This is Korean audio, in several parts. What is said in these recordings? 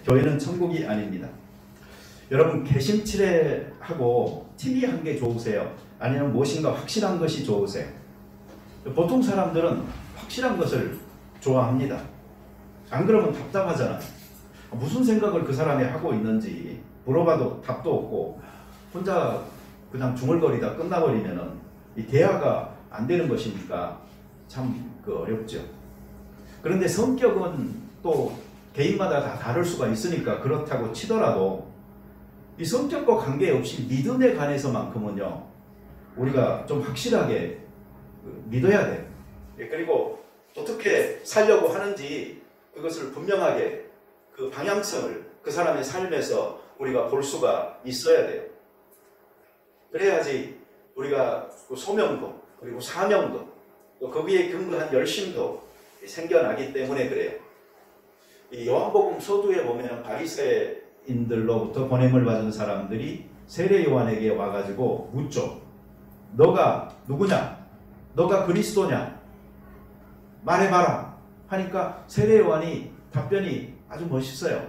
교회는 천국이 아닙니다. 여러분, 개심치레하고 TV 한 개 좋으세요? 아니면 무엇인가 확실한 것이 좋으세요? 보통 사람들은 확실한 것을 좋아합니다. 안 그러면 답답하잖아요. 무슨 생각을 그 사람이 하고 있는지 물어봐도 답도 없고 혼자 그냥 중얼거리다 끝나버리면은 이 대화가 안 되는 것이니까 참 어렵죠. 그런데 성격은 또 개인마다 다 다를 수가 있으니까 그렇다고 치더라도 이 성격과 관계없이 믿음에 관해서만큼은요, 우리가 좀 확실하게 믿어야 돼요. 그리고 어떻게 살려고 하는지 그것을 분명하게 그 방향성을 그 사람의 삶에서 우리가 볼 수가 있어야 돼요. 그래야지 우리가 소명도 그리고 사명도 또 거기에 근거한 열심도 생겨나기 때문에 그래요. 이 요한복음 서두에 보면 바리새인들로부터 보냄을 받은 사람들이 세례 요한에게 와가지고 묻죠. 너가 누구냐? 너가 그리스도냐? 말해봐라 하니까 세례 요한이 답변이 아주 멋있어요.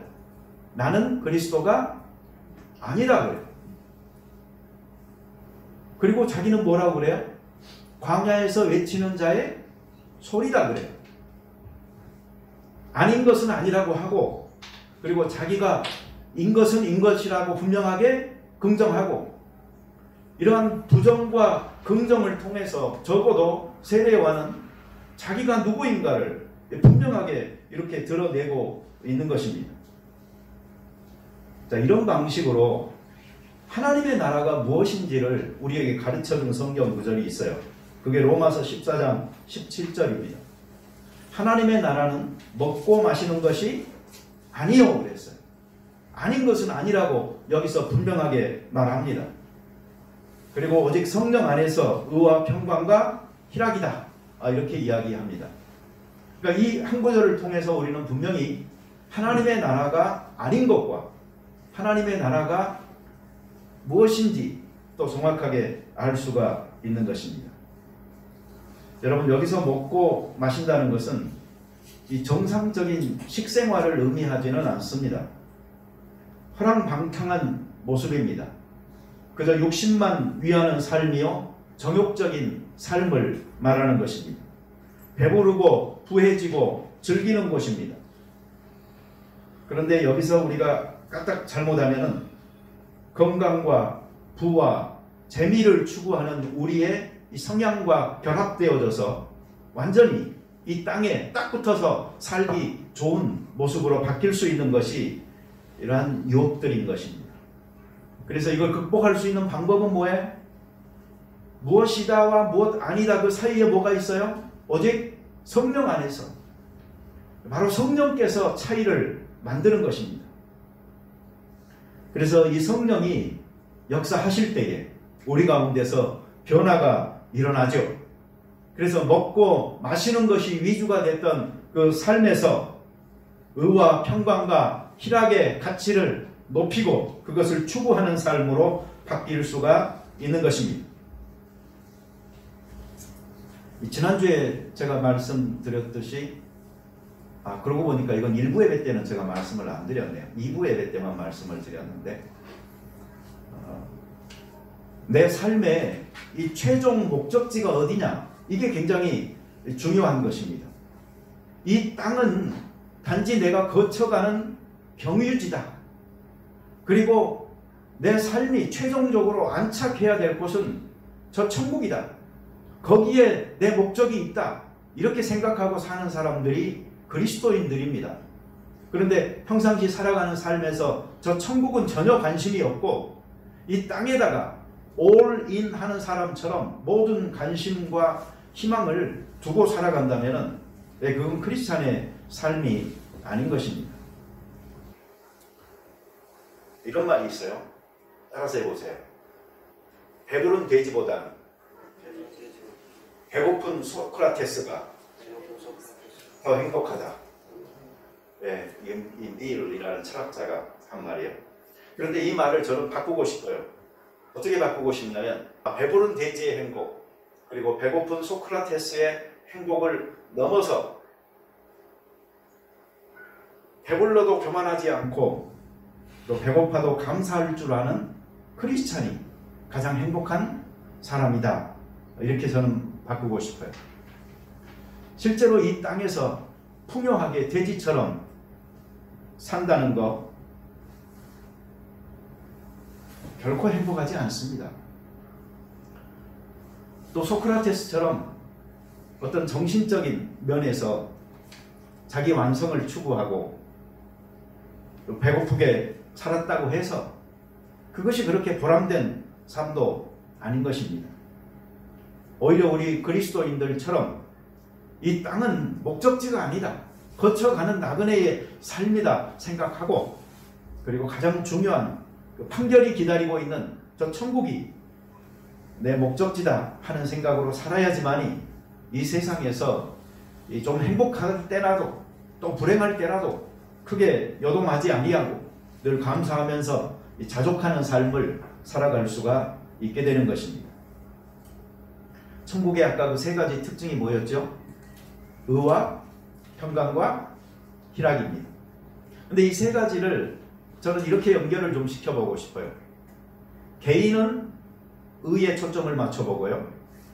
나는 그리스도가 아니다 그래요. 그리고 자기는 뭐라고 그래요? 광야에서 외치는 자의 소리다 그래요. 아닌 것은 아니라고 하고, 그리고 자기가 인 것은 인 것이라고 분명하게 긍정하고, 이러한 부정과 긍정을 통해서 적어도 세례 요한은 자기가 누구인가를 분명하게 이렇게 드러내고 있는 것입니다. 자, 이런 방식으로 하나님의 나라가 무엇인지를 우리에게 가르쳐준 성경 구절이 있어요. 그게 로마서 14장 17절입니다. 하나님의 나라는 먹고 마시는 것이 아니요 그랬어요. 아닌 것은 아니라고 여기서 분명하게 말합니다. 그리고 오직 성령 안에서 의와 평강과 희락이다, 이렇게 이야기합니다. 그러니까 이 한 구절을 통해서 우리는 분명히 하나님의 나라가 아닌 것과 하나님의 나라가 무엇인지 또 정확하게 알 수가 있는 것입니다. 여러분, 여기서 먹고 마신다는 것은 이 정상적인 식생활을 의미하지는 않습니다. 허랑방탕한 모습입니다. 그저 욕심만 위하는 삶이요 정욕적인 삶을 말하는 것입니다. 배부르고 부해지고 즐기는 것입니다. 그런데 여기서 우리가 까딱 잘못하면은 건강과 부와 재미를 추구하는 우리의 이 성향과 결합되어져서 완전히 이 땅에 딱 붙어서 살기 좋은 모습으로 바뀔 수 있는 것이 이러한 유혹들인 것입니다. 그래서 이걸 극복할 수 있는 방법은 뭐예요? 무엇이다와 무엇 아니다 그 사이에 뭐가 있어요? 오직 성령 안에서 바로 성령께서 차이를 만드는 것입니다. 그래서 이 성령이 역사하실 때에 우리 가운데서 변화가 일어나죠. 그래서 먹고 마시는 것이 위주가 됐던 그 삶에서 의와 평강과 희락의 가치를 높이고 그것을 추구하는 삶으로 바뀔 수가 있는 것입니다. 지난주에 제가 말씀드렸듯이 그러고 보니까 이건 1부 예배 때는 제가 말씀을 안 드렸네요. 2부 예배 때만 말씀을 드렸는데 내 삶의 이 최종 목적지가 어디냐, 이게 굉장히 중요한 것입니다. 이 땅은 단지 내가 거쳐가는 경유지다. 그리고 내 삶이 최종적으로 안착해야 될 곳은 저 천국이다. 거기에 내 목적이 있다. 이렇게 생각하고 사는 사람들이 그리스도인들입니다. 그런데 평상시 살아가는 삶에서 저 천국은 전혀 관심이 없고 이 땅에다가 올인 하는 사람처럼 모든 관심과 희망을 두고 살아간다면 그건 크리스찬의 삶이 아닌 것입니다. 이런 말이 있어요. 따라서 해보세요. 배부른 돼지보다는 배고픈 소크라테스가 더 행복하다. 이 닐이라는 철학자가 한 말이에요. 그런데 이 말을 저는 바꾸고 싶어요. 어떻게 바꾸고 싶냐면 배부른 돼지의 행복 그리고 배고픈 소크라테스의 행복을 넘어서 배불러도 교만하지 않고 또 배고파도 감사할 줄 아는 크리스찬이 가장 행복한 사람이다. 이렇게 저는 바꾸고 싶어요. 실제로 이 땅에서 풍요하게 돼지처럼 산다는 거 결코 행복하지 않습니다. 또 소크라테스처럼 어떤 정신적인 면에서 자기 완성을 추구하고 또 배고프게 살았다고 해서 그것이 그렇게 보람된 삶도 아닌 것입니다. 오히려 우리 그리스도인들처럼 이 땅은 목적지가 아니다, 거쳐가는 나그네의 삶이다 생각하고, 그리고 가장 중요한 그 판결이 기다리고 있는 저 천국이 내 목적지다 하는 생각으로 살아야지만이 이 세상에서 좀 행복할 때라도 또 불행할 때라도 크게 요동하지 아니하고 늘 감사하면서 자족하는 삶을 살아갈 수가 있게 되는 것입니다. 천국의 아까 그 세 가지 특징이 뭐였죠? 의와 평강과 희락입니다. 근데 이 세 가지를 저는 이렇게 연결을 좀 시켜보고 싶어요. 개인은 의에 초점을 맞춰보고요.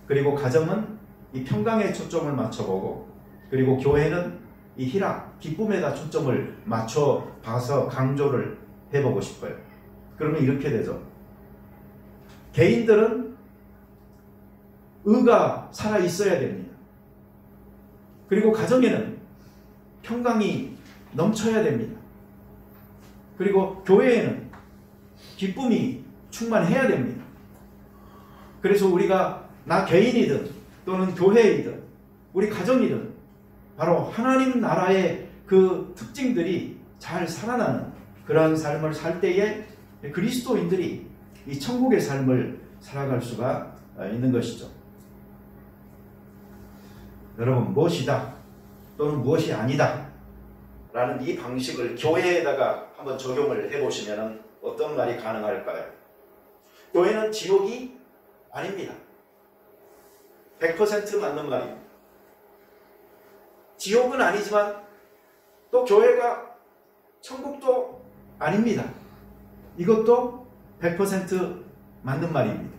그리고 가정은 이 평강에 초점을 맞춰보고, 그리고 교회는 이 희락, 기쁨에다 초점을 맞춰봐서 강조를 해보고 싶어요. 그러면 이렇게 되죠. 개인들은 의가 살아있어야 됩니다. 그리고 가정에는 평강이 넘쳐야 됩니다. 그리고 교회에는 기쁨이 충만해야 됩니다. 그래서 우리가 나 개인이든 또는 교회이든 우리 가정이든 바로 하나님 나라의 그 특징들이 잘 살아나는 그런 삶을 살 때에 그리스도인들이 이 천국의 삶을 살아갈 수가 있는 것이죠. 여러분, 무엇이다 또는 무엇이 아니다 라는 이 방식을 교회에다가 한번 적용을 해보시면 어떤 말이 가능할까요? 교회는 지옥이 아닙니다. 100% 맞는 말입니다. 지옥은 아니지만 또 교회가 천국도 아닙니다. 이것도 100% 맞는 말입니다.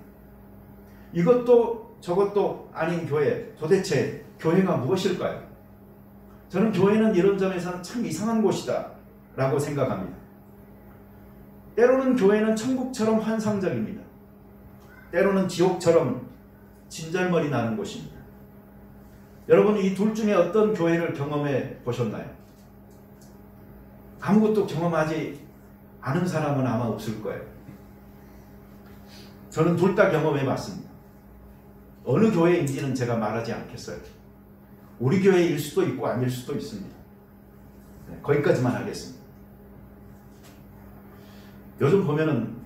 이것도 저것도 아닌 교회, 도대체 교회가 무엇일까요? 저는 교회는 이런 점에서는 참 이상한 곳이다 라고 생각합니다. 때로는 교회는 천국처럼 환상적입니다. 때로는 지옥처럼 진절머리 나는 곳입니다. 여러분, 이 둘 중에 어떤 교회를 경험해 보셨나요? 아무것도 경험하지 않은 사람은 아마 없을 거예요. 저는 둘 다 경험해 봤습니다. 어느 교회인지는 제가 말하지 않겠어요. 우리 교회일 수도 있고 아닐 수도 있습니다. 네, 거기까지만 하겠습니다. 요즘 보면은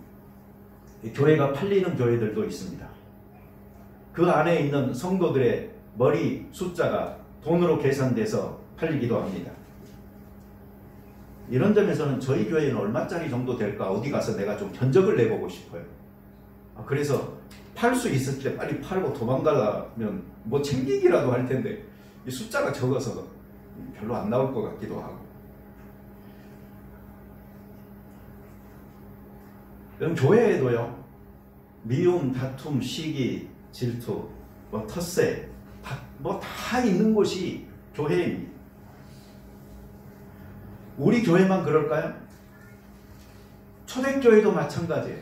교회가 팔리는 교회들도 있습니다. 그 안에 있는 성도들의 머리 숫자가 돈으로 계산돼서 팔리기도 합니다. 이런 점에서는 저희 교회는 얼마짜리 정도 될까 어디 가서 내가 좀 견적을 내보고 싶어요. 그래서 팔 수 있을 때 빨리 팔고 도망가려면 뭐 챙기기라도 할 텐데 이 숫자가 적어서 별로 안 나올 것 같기도 하고. 그럼 교회에도요, 미움, 다툼, 시기, 질투, 텃세, 다 있는 곳이 교회입니다. 우리 교회만 그럴까요? 초대교회도 마찬가지예요.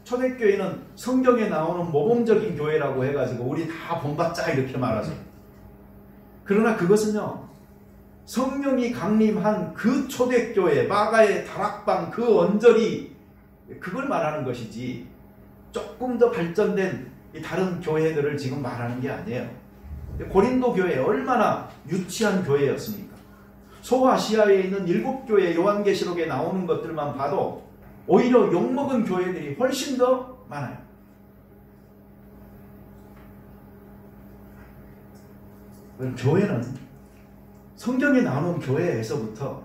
초대교회는 성경에 나오는 모범적인 교회라고 해가지고 우리 다 본받자 이렇게 말하죠. 그러나 그것은요, 성령이 강림한 그 초대교회, 마가의 다락방, 그 언저리, 그걸 말하는 것이지 조금 더 발전된 다른 교회들을 지금 말하는 게 아니에요. 고린도 교회 얼마나 유치한 교회였습니까? 소아시아에 있는 7교회 요한계시록에 나오는 것들만 봐도 오히려 욕먹은 교회들이 훨씬 더 많아요. 교회는 성경에 나오는 교회에서부터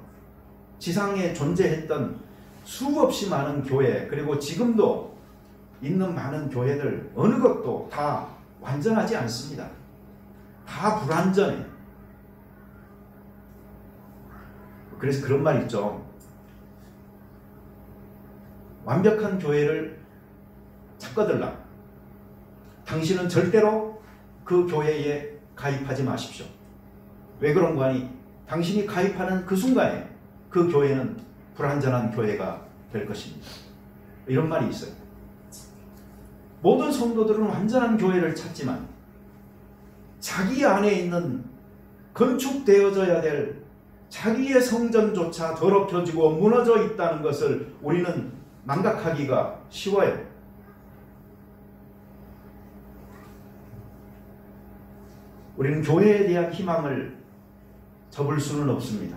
지상에 존재했던 수없이 많은 교회, 그리고 지금도 있는 많은 교회들 어느 것도 다 완전하지 않습니다. 다 불완전해요. 그래서 그런 말 있죠. 완벽한 교회를 찾거들라. 당신은 절대로 그 교회에 가입하지 마십시오. 왜 그런가 하니 당신이 가입하는 그 순간에 그 교회는 불완전한 교회가 될 것입니다. 이런 말이 있어요. 모든 성도들은 완전한 교회를 찾지만 자기 안에 있는 건축되어져야 될 자기의 성전조차 더럽혀지고 무너져 있다는 것을 우리는 망각하기가 쉬워요. 우리는 교회에 대한 희망을 접을 수는 없습니다.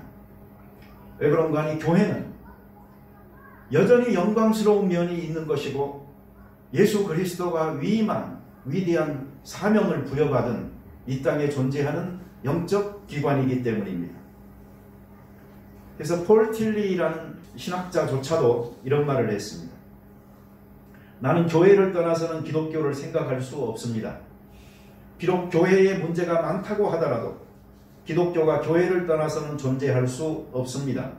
왜 그런가 하니 교회는 여전히 영광스러운 면이 있는 것이고 예수 그리스도가 위대한 사명을 부여받은 이 땅에 존재하는 영적 기관이기 때문입니다. 그래서 폴 틸리라는 신학자조차도 이런 말을 했습니다. 나는 교회를 떠나서는 기독교를 생각할 수 없습니다. 비록 교회에 문제가 많다고 하더라도 기독교가 교회를 떠나서는 존재할 수 없습니다.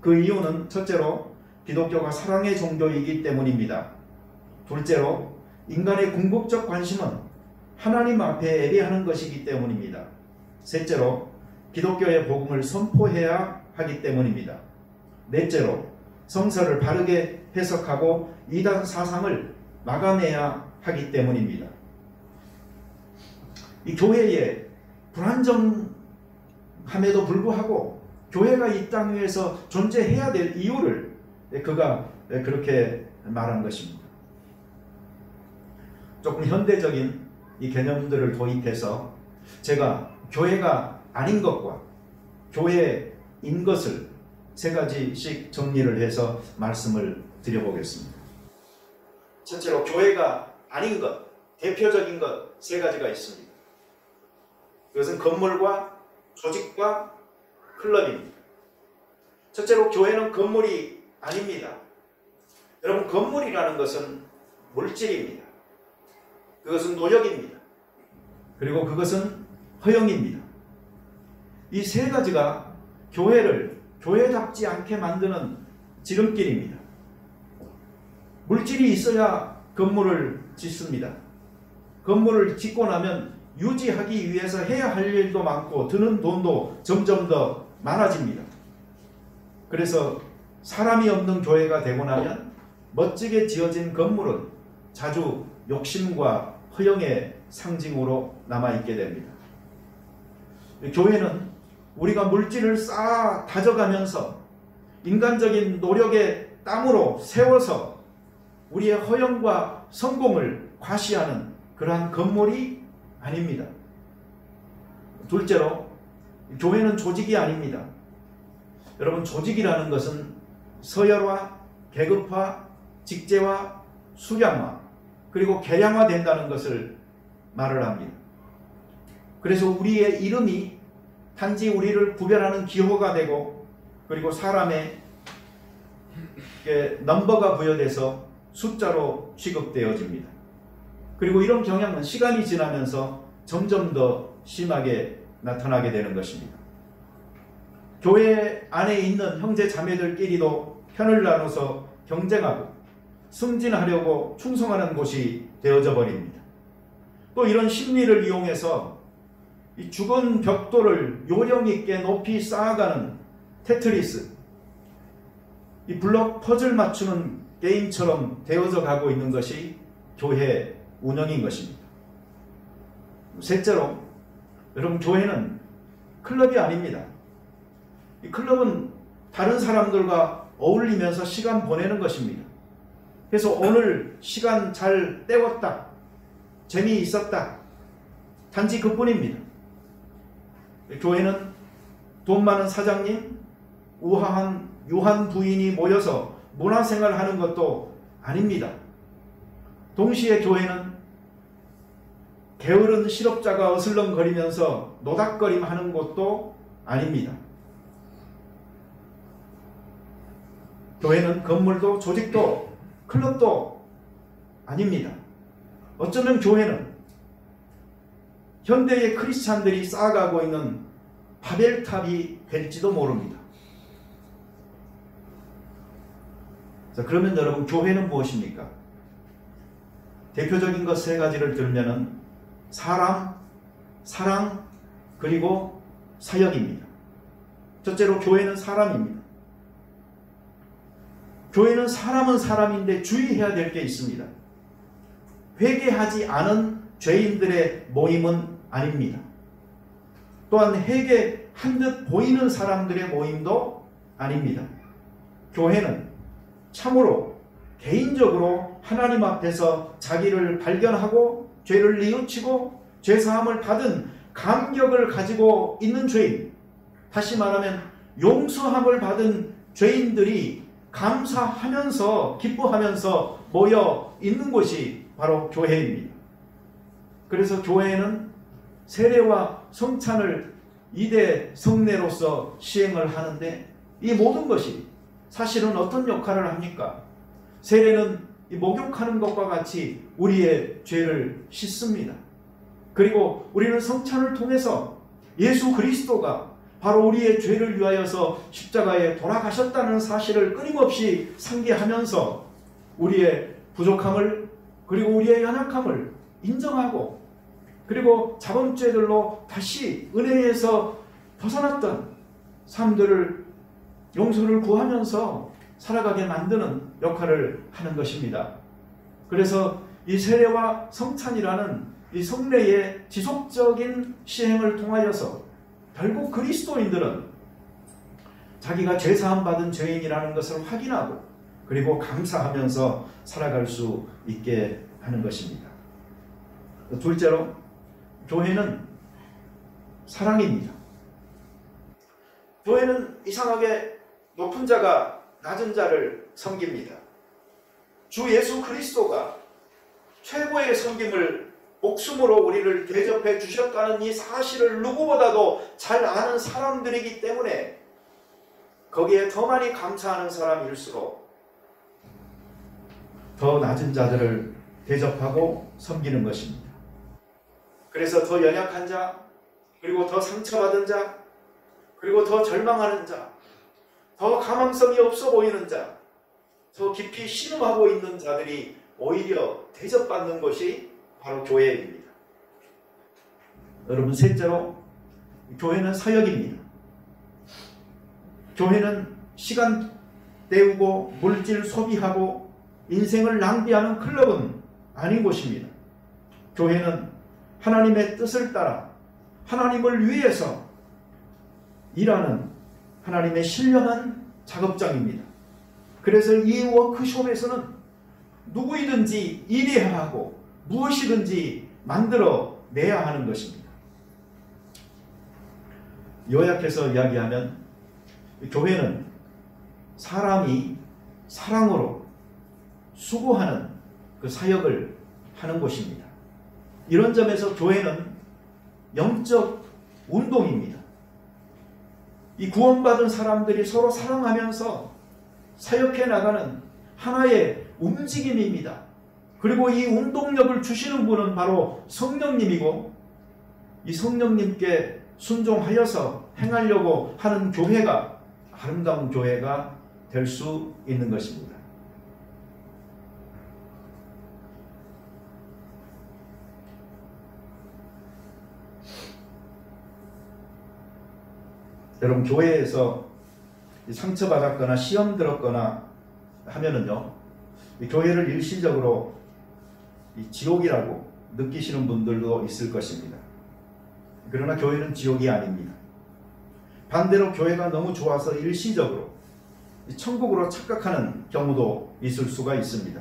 그 이유는 첫째로 기독교가 사랑의 종교이기 때문입니다. 둘째로 인간의 궁극적 관심은 하나님 앞에 예배하는 것이기 때문입니다. 셋째로 기독교의 복음을 선포해야 하기 때문입니다. 넷째로 성서를 바르게 해석하고 이단 사상을 막아내야 하기 때문입니다. 이 교회에 불완전함에도 불구하고 교회가 이 땅 위에서 존재해야 될 이유를 그가 그렇게 말한 것입니다. 조금 현대적인 이 개념들을 도입해서 제가 교회가 아닌 것과 교회인 것을 세 가지씩 정리를 해서 말씀을 드려보겠습니다. 첫째로 교회가 아닌 것, 대표적인 것 세 가지가 있습니다. 그것은 건물과 조직과 클럽입니다. 첫째로 교회는 건물이 아닙니다. 여러분, 건물이라는 것은 물질입니다. 그것은 노력입니다. 그리고 그것은 허영입니다. 이 세 가지가 교회를 교회답지 않게 만드는 지름길입니다. 물질이 있어야 건물을 짓습니다. 건물을 짓고 나면 유지하기 위해서 해야 할 일도 많고 드는 돈도 점점 더 많아집니다. 그래서 사람이 없는 교회가 되고 나면 멋지게 지어진 건물은 자주 욕심과 허영의 상징으로 남아있게 됩니다. 교회는 우리가 물질을 쌓아 다져가면서 인간적인 노력의 땀으로 세워서 우리의 허영과 성공을 과시하는 그러한 건물이 아닙니다. 둘째로 교회는 조직이 아닙니다. 여러분, 조직이라는 것은 서열화, 계급화, 직제화, 수량화, 그리고 개량화된다는 것을 말을 합니다. 그래서 우리의 이름이 단지 우리를 구별하는 기호가 되고, 그리고 사람의 넘버가 부여돼서 숫자로 취급되어집니다. 그리고 이런 경향은 시간이 지나면서 점점 더 심하게 나타나게 되는 것입니다. 교회 안에 있는 형제 자매들끼리도 편을 나눠서 경쟁하고 승진하려고 충성하는 곳이 되어져 버립니다. 또 이런 심리를 이용해서 이 죽은 벽돌을 요령 있게 높이 쌓아가는 테트리스, 이 블록 퍼즐 맞추는 게임처럼 되어져 가고 있는 것이 교회 운영인 것입니다. 셋째로, 여러분, 교회는 클럽이 아닙니다. 이 클럽은 다른 사람들과 어울리면서 시간 보내는 것입니다. 그래서 오늘 시간 잘 때웠다, 재미있었다, 단지 그뿐입니다. 교회는 돈 많은 사장님, 우아한 유한 부인이 모여서 문화생활하는 것도 아닙니다. 동시에 교회는 게으른 실업자가 어슬렁거리면서 노닥거림하는 곳도 아닙니다. 교회는 건물도 조직도 클럽도 아닙니다. 어쩌면 교회는 현대의 크리스찬들이 쌓아가고 있는 바벨탑이 될지도 모릅니다. 자, 그러면 여러분, 교회는 무엇입니까? 대표적인 것 세 가지를 들면은 사람, 사랑, 그리고 사역입니다. 첫째로 교회는 사람입니다. 교회는 사람은 사람인데 주의해야 될 게 있습니다. 회개하지 않은 죄인들의 모임은 아닙니다. 또한 회개한 듯 보이는 사람들의 모임도 아닙니다. 교회는 참으로 개인적으로 하나님 앞에서 자기를 발견하고 죄를 뉘우치고 죄사함을 받은 감격을 가지고 있는 죄인, 다시 말하면 용서함을 받은 죄인들이 감사하면서 기뻐하면서 모여 있는 곳이 바로 교회입니다. 그래서 교회는 세례와 성찬을 2대 성례로서 시행을 하는데, 이 모든 것이 사실은 어떤 역할을 합니까? 세례는 목욕하는 것과 같이 우리의 죄를 씻습니다. 그리고 우리는 성찬을 통해서 예수 그리스도가 바로 우리의 죄를 위하여서 십자가에 돌아가셨다는 사실을 끊임없이 상기하면서 우리의 부족함을, 그리고 우리의 연약함을 인정하고, 그리고 자범죄들로 다시 은혜에서 벗어났던 삶들을 용서를 구하면서 살아가게 만드는 역할을 하는 것입니다. 그래서 이 세례와 성찬이라는 이 성례의 지속적인 시행을 통하여서 결국 그리스도인들은 자기가 죄사함 받은 죄인이라는 것을 확인하고, 그리고 감사하면서 살아갈 수 있게 하는 것입니다. 둘째로, 교회는 사랑입니다. 교회는 이상하게 높은 자가 낮은 자를 섬깁니다. 주 예수 그리스도가 최고의 섬김을 목숨으로 우리를 대접해 주셨다는 이 사실을 누구보다도 잘 아는 사람들이기 때문에 거기에 더 많이 감사하는 사람일수록 더 낮은 자들을 대접하고 섬기는 것입니다. 그래서 더 연약한 자, 그리고 더 상처받은 자, 그리고 더 절망하는 자, 더 가망성이 없어 보이는 자, 더 깊이 신음하고 있는 자들이 오히려 대접받는 것이 바로 교회입니다. 여러분, 셋째로, 교회는 사역입니다. 교회는 시간 때우고 물질 소비하고 인생을 낭비하는 클럽은 아닌 곳입니다. 교회는 하나님의 뜻을 따라 하나님을 위해서 일하는 하나님의 신령한 작업장입니다. 그래서 이 워크숍에서는 누구이든지 일해야 하고 무엇이든지 만들어 내야 하는 것입니다. 요약해서 이야기하면 교회는 사람이 사랑으로 수고하는 그 사역을 하는 곳입니다. 이런 점에서 교회는 영적 운동입니다. 이 구원받은 사람들이 서로 사랑하면서 사역해 나가는 하나의 움직임입니다. 그리고 이 운동력을 주시는 분은 바로 성령님이고, 이 성령님께 순종하여서 행하려고 하는 교회가 아름다운 교회가 될 수 있는 것입니다. 여러분, 교회에서 상처받았거나 시험 들었거나 하면은요, 이 교회를 일시적으로 이 지옥이라고 느끼시는 분들도 있을 것입니다. 그러나 교회는 지옥이 아닙니다. 반대로 교회가 너무 좋아서 일시적으로 천국으로 착각하는 경우도 있을 수가 있습니다.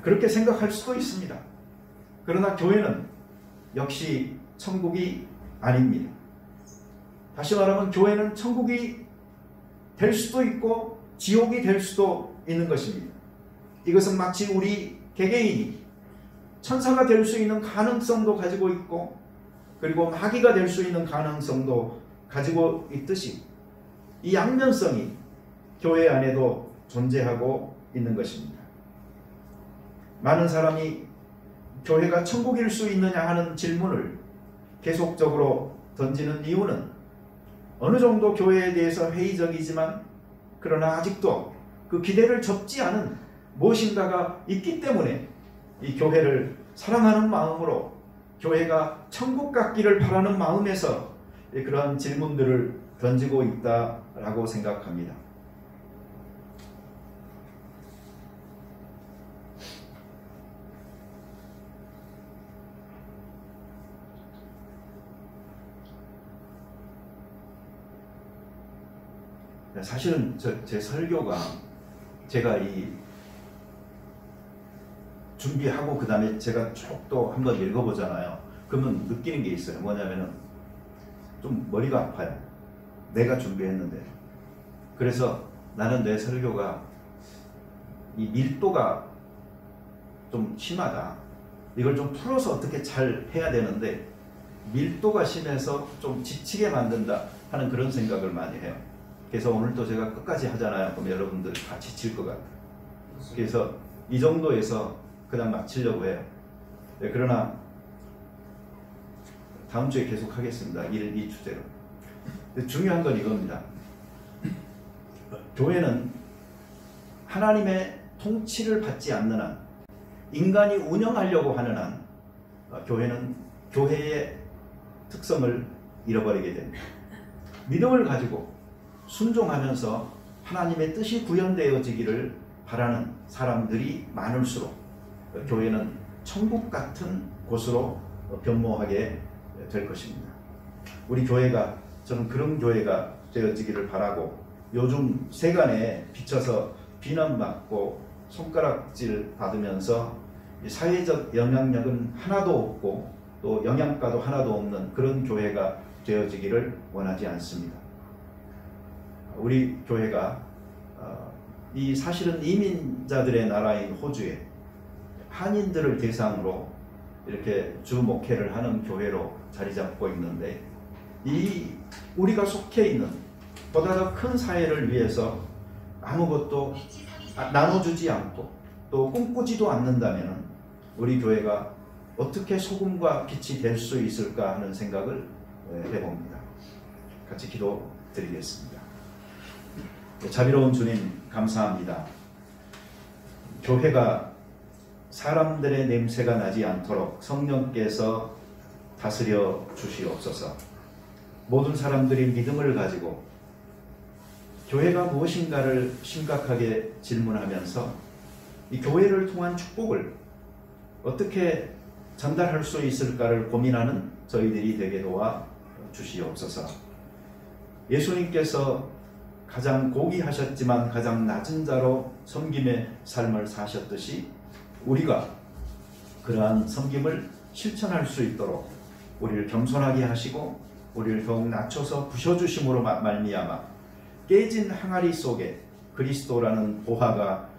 그렇게 생각할 수도 있습니다. 그러나 교회는 역시 천국이 아닙니다. 다시 말하면 교회는 천국이 될 수도 있고 지옥이 될 수도 있는 것입니다. 이것은 마치 우리 개개인이 천사가 될 수 있는 가능성도 가지고 있고, 그리고 마귀가 될 수 있는 가능성도 가지고 있듯이 이 양면성이 교회 안에도 존재하고 있는 것입니다. 많은 사람이 교회가 천국일 수 있느냐 하는 질문을 계속적으로 던지는 이유는 어느 정도 교회에 대해서 회의적이지만, 그러나 아직도 그 기대를 접지 않은 무엇인가가 있기 때문에 이 교회를 사랑하는 마음으로 교회가 천국 같기를 바라는 마음에서 그러한 질문들을 던지고 있다라고 생각합니다. 사실은 제 설교가 제가 준비하고 그 다음에 제가 쭉 또 한번 읽어보잖아요. 그러면 느끼는 게 있어요. 뭐냐면은 좀 머리가 아파요. 내가 준비했는데. 그래서 나는 내 설교가 이 밀도가 좀 심하다. 이걸 좀 풀어서 어떻게 잘 해야 되는데 밀도가 심해서 좀 지치게 만든다 하는 그런 생각을 많이 해요. 그래서 오늘 또 제가 끝까지 하잖아요. 그럼 여러분들 다 지칠 것 같아요. 그래서 이 정도에서 그냥 마치려고 해요. 네, 그러나 다음 주에 계속 하겠습니다. 이 주제로. 중요한 건 이겁니다. 교회는 하나님의 통치를 받지 않는 한, 인간이 운영하려고 하는 한, 교회는 교회의 특성을 잃어버리게 됩니다. 믿음을 가지고 순종하면서 하나님의 뜻이 구현되어지기를 바라는 사람들이 많을수록 교회는 천국 같은 곳으로 변모하게 될 것입니다. 우리 교회가, 저는 그런 교회가 되어지기를 바라고, 요즘 세간에 비쳐서 비난받고 손가락질 받으면서 사회적 영향력은 하나도 없고 또 영양가도 하나도 없는 그런 교회가 되어지기를 원하지 않습니다. 우리 교회가 이 사실은 이민자들의 나라인 호주에 한인들을 대상으로 이렇게 주 목회를 하는 교회로 자리 잡고 있는데, 이 우리가 속해 있는 보다 더 큰 사회를 위해서 아무것도 나눠주지 않고 또 꿈꾸지도 않는다면 우리 교회가 어떻게 소금과 빛이 될 수 있을까 하는 생각을 해봅니다. 같이 기도드리겠습니다. 자비로운 주님, 감사합니다. 교회가 사람들의 냄새가 나지 않도록 성령께서 다스려 주시옵소서. 모든 사람들이 믿음을 가지고 교회가 무엇인가를 심각하게 질문하면서 이 교회를 통한 축복을 어떻게 전달할 수 있을까를 고민하는 저희들이 되게 도와 주시옵소서. 예수님께서 가장 고귀하셨지만 가장 낮은 자로 섬김의 삶을 사셨듯이 우리가 그러한 섬김을 실천할 수 있도록 우리를 겸손하게 하시고 우리를 더욱 낮춰서 부셔주심으로 말미암아 깨진 항아리 속에 그리스도라는 보화가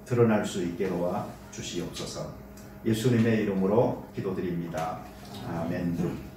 드러날 수 있게 도와 주시옵소서. 예수님의 이름으로 기도드립니다. 아멘.